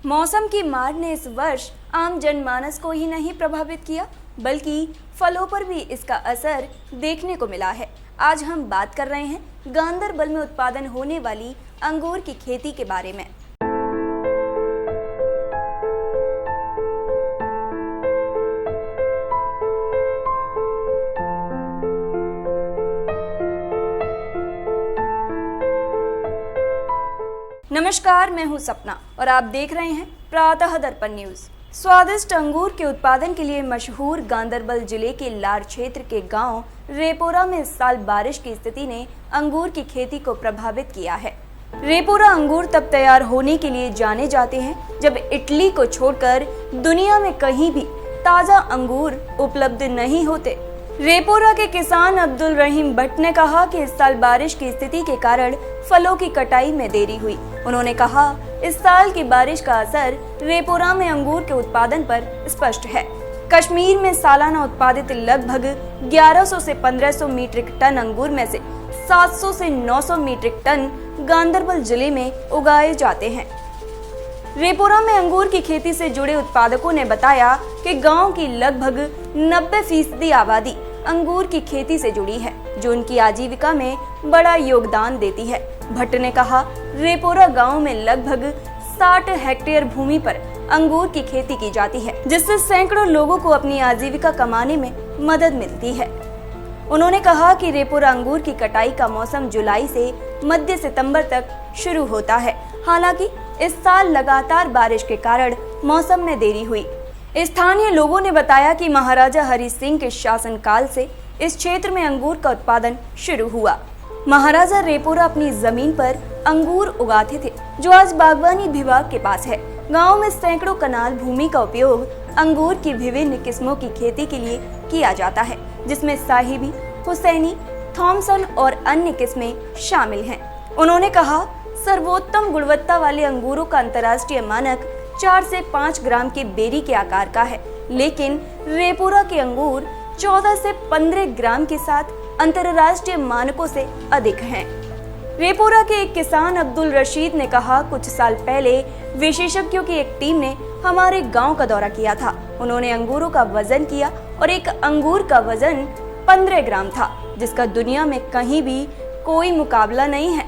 मौसम की मार ने इस वर्ष आम जनमानस को ही नहीं प्रभावित किया, बल्कि फलों पर भी इसका असर देखने को मिला है। आज हम बात कर रहे हैं गांदरबल में उत्पादन होने वाली अंगूर की खेती के बारे में। नमस्कार, मैं हूं सपना और आप देख रहे हैं प्रातः दर्पण न्यूज। स्वादिष्ट अंगूर के उत्पादन के लिए मशहूर गांदरबल जिले के लार क्षेत्र के गांव रेपोरा में इस साल बारिश की स्थिति ने अंगूर की खेती को प्रभावित किया है। रेपोरा अंगूर तब तैयार होने के लिए जाने जाते हैं जब इटली को छोड़कर दुनिया में कहीं भी ताजा अंगूर उपलब्ध नहीं होते। रेपोरा के किसान अब्दुल रहीम भट्ट ने कहा कि इस साल बारिश की स्थिति के कारण फलों की कटाई में देरी हुई। उन्होंने कहा, इस साल की बारिश का असर रेपोरा में अंगूर के उत्पादन पर स्पष्ट है। कश्मीर में सालाना उत्पादित लगभग 1100 से 1500 मीट्रिक टन अंगूर में से 700 से 900 मीट्रिक टन गांदरबल जिले में उगाए जाते हैं। रेपोरा में अंगूर की खेती से जुड़े उत्पादकों ने बताया कि गांव की लगभग 90% आबादी अंगूर की खेती से जुड़ी है, जो उनकी आजीविका में बड़ा योगदान देती है। भट्ट ने कहा, रेपोरा गांव में लगभग 60 हेक्टेयर भूमि पर अंगूर की खेती की जाती है, जिससे सैकड़ों लोगों को अपनी आजीविका कमाने में मदद मिलती है। उन्होंने कहा कि रेपोरा अंगूर की कटाई का मौसम जुलाई से मध्य सितंबर तक शुरू होता है। हालांकि इस साल लगातार बारिश के कारण मौसम में देरी हुई। स्थानीय लोगों ने बताया कि महाराजा हरि सिंह के शासनकाल से इस क्षेत्र में अंगूर का उत्पादन शुरू हुआ। महाराजा रेपोरा अपनी जमीन पर अंगूर उगाते थे, जो आज बागवानी विभाग के पास है। गांव में सैकड़ों कनाल भूमि का उपयोग अंगूर की विभिन्न किस्मों की खेती के लिए किया जाता है, जिसमें साहिबी, हुसैनी, थॉमसन और अन्य किस्में शामिल हैं। उन्होंने कहा, सर्वोत्तम गुणवत्ता वाले अंगूरों का अंतर्राष्ट्रीय मानक 4 से 5 ग्राम के बेरी के आकार का है, लेकिन रेपोरा के अंगूर 14 से 15 ग्राम के साथ अंतर्राष्ट्रीय मानकों से अधिक हैं। रेपोरा के एक किसान अब्दुल रशीद ने कहा, कुछ साल पहले विशेषज्ञों की एक टीम ने हमारे गांव का दौरा किया था। उन्होंने अंगूरों का वजन किया और एक अंगूर का वजन 15 ग्राम था, जिसका दुनिया में कहीं भी कोई मुकाबला नहीं है।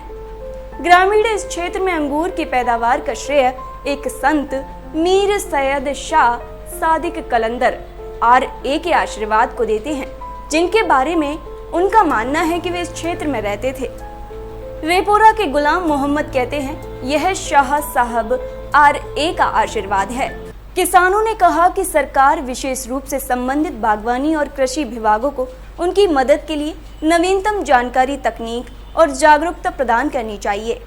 ग्रामीण इस क्षेत्र में अंगूर की पैदावार का श्रेय एक संत मीर सैयद शाह सादिक कलंदर RA के आशीर्वाद को देते हैं, जिनके बारे में उनका मानना है कि वे इस क्षेत्र में रहते थे। रेपोरा के गुलाम मोहम्मद कहते हैं, यह शाह साहब RA का आशीर्वाद है। किसानों ने कहा कि सरकार विशेष रूप से संबंधित बागवानी और कृषि विभागों को उनकी मदद के लिए नवीनतम जानकारी, तकनीक और जागरूकता प्रदान करनी चाहिए।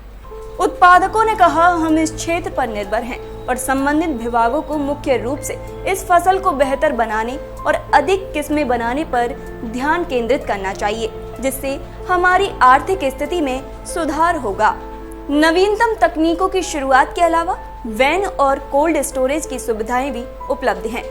उत्पादकों ने कहा, हम इस क्षेत्र पर निर्भर हैं और संबंधित विभागों को मुख्य रूप से इस फसल को बेहतर बनाने और अधिक किस्में बनाने पर ध्यान केंद्रित करना चाहिए, जिससे हमारी आर्थिक स्थिति में सुधार होगा। नवीनतम तकनीकों की शुरुआत के अलावा वैन और कोल्ड स्टोरेज की सुविधाएं भी उपलब्ध हैं।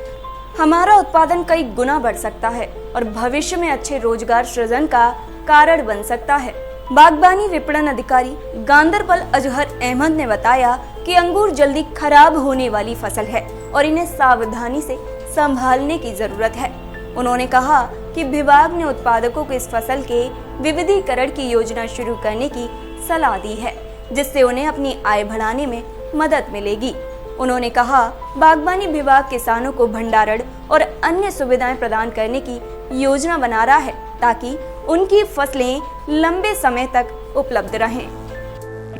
हमारा उत्पादन कई गुना बढ़ सकता है और भविष्य में अच्छे रोजगार सृजन का कारण बन सकता है। बागवानी विपणन अधिकारी गांदरबल अजहर अहमद ने बताया कि अंगूर जल्दी खराब होने वाली फसल है और इन्हें सावधानी से संभालने की जरूरत है। उन्होंने कहा कि विभाग ने उत्पादकों को इस फसल के विविधीकरण की योजना शुरू करने की सलाह दी है, जिससे उन्हें अपनी आय बढ़ाने में मदद मिलेगी। उन्होंने कहा, बागवानी विभाग किसानों को भंडारण और अन्य सुविधाएं प्रदान करने की योजना बना रहा है, ताकि उनकी फसलें लंबे समय तक उपलब्ध रहें।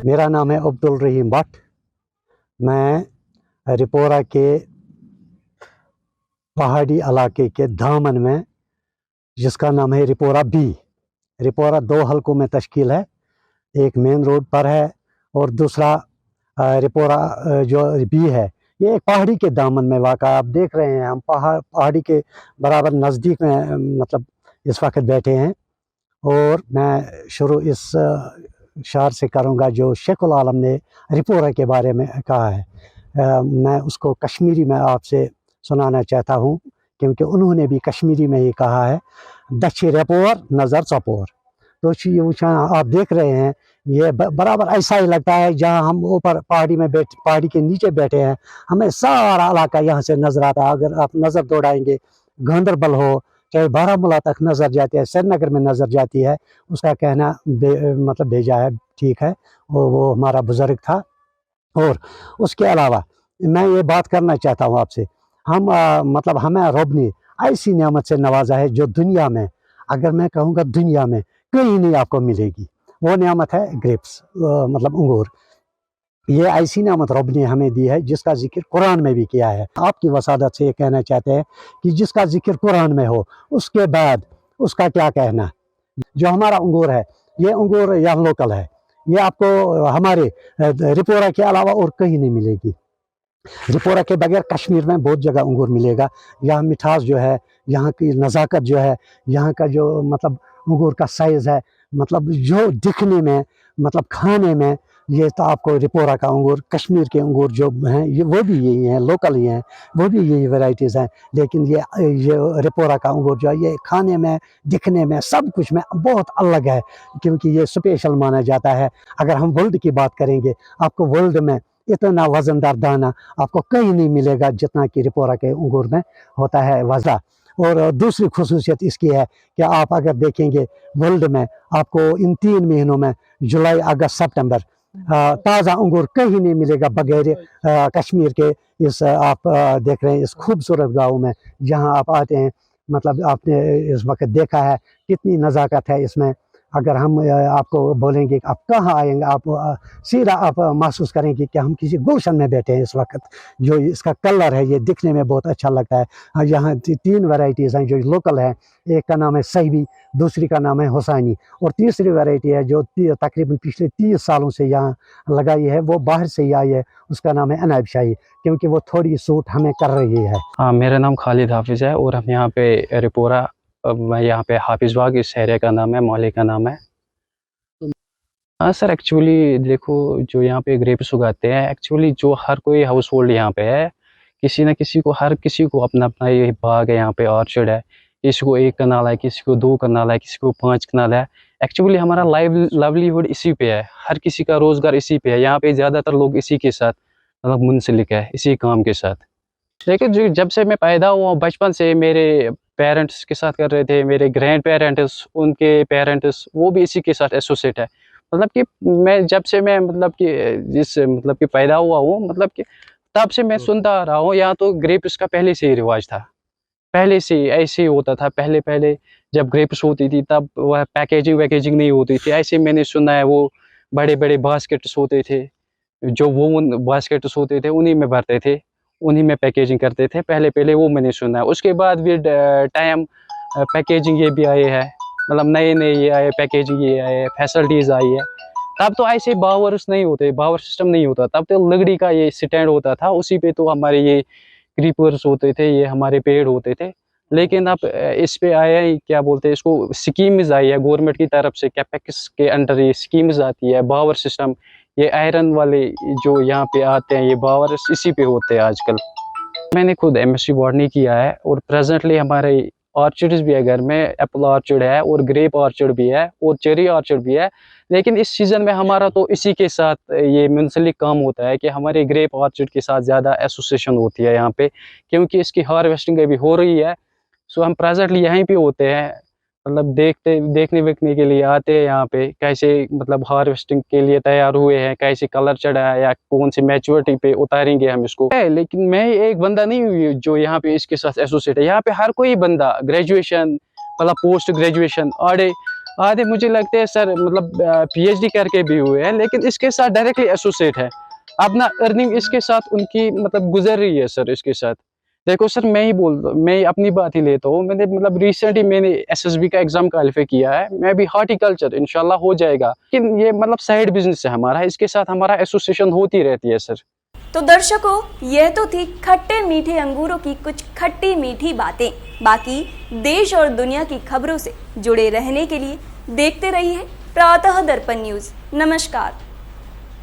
मेरा नाम है अब्दुल रहीम भट्ट। मैं रेपोरा के पहाड़ी इलाके के दामन में, जिसका नाम है रेपोरा बी। रेपोरा 2 हलकों में तश्कील है, एक मेन रोड पर है और दूसरा रेपोरा जो बी है, ये एक पहाड़ी के दामन में वाक़ा। आप देख रहे हैं, हम पहाड़ी के बराबर नज़दीक में मतलब इस वक्त बैठे हैं। और मैं शुरू इस शार से करूँगा जो शेखुल आलम ने रेपोरा के बारे में कहा है। मैं उसको कश्मीरी में आपसे सुनाना चाहता हूँ, क्योंकि उन्होंने भी कश्मीरी में ही कहा है, दच्छी रेपोर नज़र चपोर। तो ये आप देख रहे हैं ये बराबर ऐसा ही लगता है जहाँ हम ऊपर पहाड़ी के नीचे बैठे हैं, हमें सारा इलाका यहाँ से नजर आता है। अगर आप नज़र दौड़ाएंगे, गांदरबल हो चाहे बारामूला तक नज़र जाती है, श्रीनगर में नज़र जाती है। उसका कहना मतलब भेजा है, ठीक है, वो हमारा बुजुर्ग था। और उसके अलावा मैं ये बात करना चाहता हूँ आपसे, हम मतलब हमें रब ने ऐसी नेमत से नवाजा है जो दुनिया में, अगर मैं कहूँगा दुनिया में कहीं नहीं आपको मिलेगी। वो नेमत है ग्रेप्स, मतलब अंगूर। ये ऐसी नेमत रब ने हमें दी है जिसका जिक्र कुरान में भी किया है। आपकी वसादत से ये कहना चाहते हैं कि जिसका जिक्र कुरान में हो उसके बाद उसका क्या कहना। जो हमारा अंगूर है, ये अंगूर यहाँ लोकल है, ये आपको हमारे रिपोरा के अलावा और कहीं नहीं मिलेगी। रिपोरा के बगैर कश्मीर में बहुत जगह अंगूर मिलेगा। यहाँ मिठास जो है, यहाँ की नज़ाकत जो है, यहाँ का जो मतलब अंगूर का साइज़ है, मतलब जो दिखने में, मतलब खाने में, ये तो आपको रिपोरा का अंगूर, कश्मीर के अंगूर जो हैं ये वो भी यही हैं, लोकल ही हैं, वो भी यही वैरायटीज़ हैं। लेकिन ये रिपोरा का अंगूर जो है ये खाने में, दिखने में, सब कुछ में बहुत अलग है, क्योंकि ये स्पेशल माना जाता है। अगर हम वर्ल्ड की बात करेंगे, आपको वर्ल्ड में इतना वज़नदार दाना आपको कहीं नहीं मिलेगा जितना कि रिपोरा के अंगूर में होता है वज़न। और दूसरी खुसूसियत इसकी है कि आप अगर देखेंगे वर्ल्ड में आपको इन 3 महीनों में जुलाई, अगस्त, सितंबर ताज़ा अंगूर कहीं नहीं मिलेगा बगैर कश्मीर के इस आप देख रहे हैं इस खूबसूरत गाँव में जहाँ आप आते हैं। मतलब आपने इस वक्त देखा है कितनी नज़ाकत है इसमें। अगर हम आपको बोलेंगे कि आप कहाँ आएंगे, आप सीधा आप महसूस करेंगे कि हम किसी गुलशन में बैठे हैं इस वक्त। जो इसका कलर है ये दिखने में बहुत अच्छा लगता है। यहाँ 3 वैरायटीज़ हैं जो लोकल है, एक का नाम है सहीबी, दूसरी का नाम है हुसैनी, और तीसरी वैरायटी है जो तकरीबन पिछले 30 सालों से यहाँ लगाई है, वो बाहर से ही आई है, उसका नाम है अनाब शाही, क्योंकि वो थोड़ी सूट हमें कर रही है। हाँ, मेरा नाम खालिद हाफिज़ है और हम यहाँ पे रिपोरा, मैं यहाँ पे हाफिज़ बाग, इस एरिया का नाम है, मोहल्ले का नाम है। हाँ सर, एक्चुअली देखो जो यहाँ पे ग्रेप्स उगाते हैं, एक्चुअली जो हर कोई हाउस होल्ड यहाँ पे है, किसी न किसी को, हर किसी को अपना अपना ये बाग है, यहाँ पे ऑर्चर्ड है। किसी को 1 कनाल है, किसी को 2 कनाल है, किसी को 5 कनाल है। एक्चुअली हमारा लाइवलीहुड इसी पे है, हर किसी का रोज़गार इसी पे है। यहाँ पे ज़्यादातर लोग इसी के साथ मतलब मुंसलिक है, इसी काम के साथ। लेकिन जो जब से मैं पैदा हुआ बचपन से मेरे पेरेंट्स के साथ कर रहे थे, मेरे ग्रैंड पेरेंट्स, उनके पेरेंट्स, वो भी इसी के साथ एसोसिएट है। मतलब कि मैं जब से मैं मतलब कि जिस मतलब कि पैदा हुआ हूँ, मतलब कि तब से मैं सुनता आ रहा हूँ, यहाँ तो ग्रेप्स का पहले से ही रिवाज था, पहले से ही ऐसे ही होता था। पहले जब ग्रेप्स होती थी तब वह पैकेजिंग नहीं होती थी। ऐसे मैंने सुना है, वो बड़े-बड़े बास्केट्स होते थे, जो वूवन बास्केट्स होते थे, उन्हीं में भरते थे, उन्हीं में पैकेजिंग करते थे। पहले वो मैंने सुना है। उसके बाद भी टाइम पैकेजिंग ये भी आए है, मतलब नए ये आए, पैकेजिंग ये आए, फैसिलिटीज़ आई है। तब तो ऐसे बावर्स नहीं होते, बावर सिस्टम नहीं होता, तब तो लकड़ी का ये स्टैंड होता था, उसी पे तो हमारे ये क्रीपर्स होते थे, ये हमारे पेड़ होते थे। लेकिन अब इस पे आया है, क्या बोलते हैं इसको, स्कीम्स आई है गवर्नमेंट की तरफ से, कैपेक्स के अंडर ये स्कीम्स आती है, बावर सिस्टम, ये आयरन वाले जो यहाँ पे आते हैं, ये बावर इसी पे होते हैं आजकल। मैंने खुद एमएससी बॉटनी किया है और प्रेजेंटली हमारे ऑर्चिड्स भी है घर में, एप्पल ऑर्चिड है और ग्रेप ऑर्चिड भी है और चेरी ऑर्चिड भी है। लेकिन इस सीज़न में हमारा तो इसी के साथ ये मुंसलिक काम होता है कि हमारे ग्रेप ऑर्चिड के साथ ज़्यादा एसोसिएशन होती है यहाँ पे, क्योंकि इसकी हार्वेस्टिंग अभी हो रही है। सो हम प्रेजेंटली यहीं पे होते हैं, मतलब देखने वेखने के लिए आते हैं यहाँ पे, कैसे मतलब हार्वेस्टिंग के लिए तैयार हुए हैं, कैसे कलर चढ़ा है या कौन सी मैच्योरिटी पे उतारेंगे हम इसको। लेकिन मैं एक बंदा नहीं हुई जो यहाँ पे इसके साथ एसोसिएट है, यहाँ पे हर कोई बंदा ग्रेजुएशन मतलब पोस्ट ग्रेजुएशन, आधे मुझे लगते हैं सर मतलब पीएचडी करके भी हुए हैं, लेकिन इसके साथ डायरेक्टली एसोसिएट है, अपना अर्निंग इसके साथ उनकी मतलब गुजर रही है सर इसके साथ। देखो सर, मैं अपनी बात ही लेता हूँ। मैंने मतलब रिसेंटली मैंने एसएसबी का एग्जाम क्वालिफाई किया है, मैं भी हॉर्टिकल्चर इंशाल्लाह हो जाएगा, लेकिन ये मतलब साइड बिजनेस है हमारा, इसके साथ हमारा एसोसिएशन होती रहती है सर। तो दर्शकों, यह तो थी खट्टे मीठे अंगूरों की कुछ खट्टी मीठी बातें। बाकी देश और दुनिया की खबरों से जुड़े रहने के लिए देखते रहिए प्रातः दर्पण न्यूज़। नमस्कार।